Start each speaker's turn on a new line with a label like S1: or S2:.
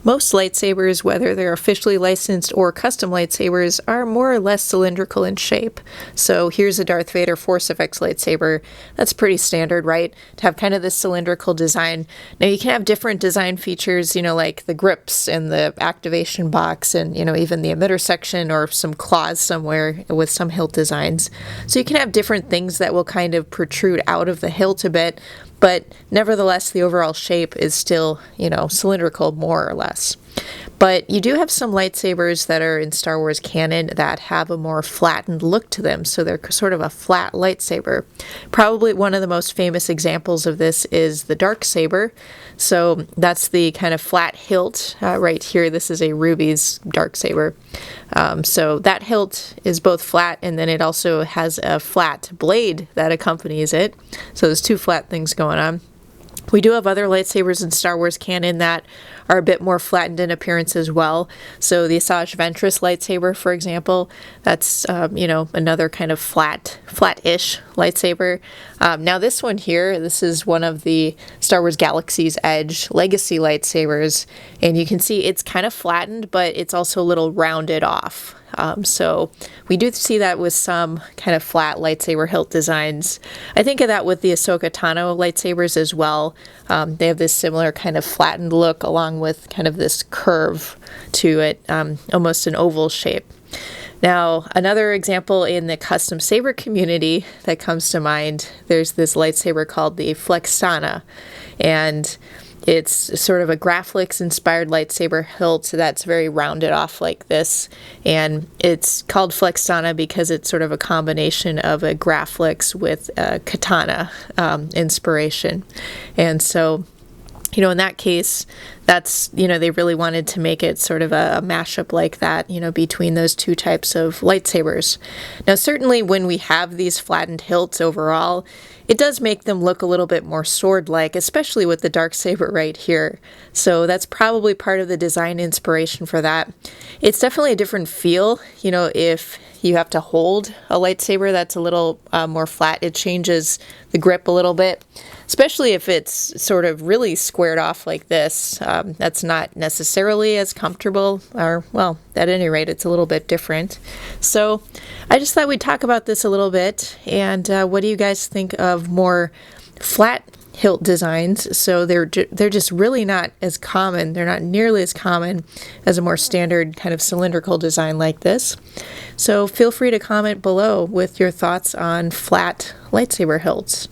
S1: Most lightsabers, whether they're officially licensed or custom lightsabers, are more or less cylindrical in shape. So here's a Darth Vader Force FX lightsaber. That's pretty standard, right? To have kind of this cylindrical design. Now you can have different design features, like the grips and the activation box and, even the emitter section or some claws somewhere with some hilt designs. So you can have different things that will kind of protrude out of the hilt a bit, but nevertheless, the overall shape is still, cylindrical more or less. But you do have some lightsabers that are in Star Wars canon that have a more flattened look to them, so they're sort of a flat lightsaber. Probably one of the most famous examples of this is the Darksaber. So that's the kind of flat hilt right here. This is a Ruby's Darksaber. So that hilt is both flat, and then it also has a flat blade that accompanies it. So there's two flat things going on. We do have other lightsabers in Star Wars canon that are a bit more flattened in appearance as well. So the Asajj Ventress lightsaber, for example, that's, another kind of flat-ish lightsaber. Now this one here, this is one of the Star Wars Galaxy's Edge Legacy lightsabers, and you can see it's kind of flattened, but it's also a little rounded off. So we do see that with some kind of flat lightsaber hilt designs. I think of that with the Ahsoka Tano lightsabers as well. They have this similar kind of flattened look along with kind of this curve to it, almost an oval shape. Now, another example in the custom saber community that comes to mind, there's this lightsaber called the Flexana, and it's sort of a Graflix-inspired lightsaber hilt that's very rounded off like this, and it's called Flexana because it's sort of a combination of a Graflix with a katana inspiration. And so, in that case, that's, they really wanted to make it sort of a mashup like that, between those two types of lightsabers. Now, certainly when we have these flattened hilts overall, it does make them look a little bit more sword-like, especially with the Darksaber right here. So that's probably part of the design inspiration for that. It's definitely a different feel, if you have to hold a lightsaber that's a little more flat. It changes the grip a little bit, especially if it's sort of really squared off like this. That's not necessarily as comfortable, or, well, at any rate, it's a little bit different. So I just thought we'd talk about this a little bit, and what do you guys think of more flat hilt designs? So they're just really not as common. They're not nearly as common as a more standard kind of cylindrical design like this. So feel free to comment below with your thoughts on flat lightsaber hilts.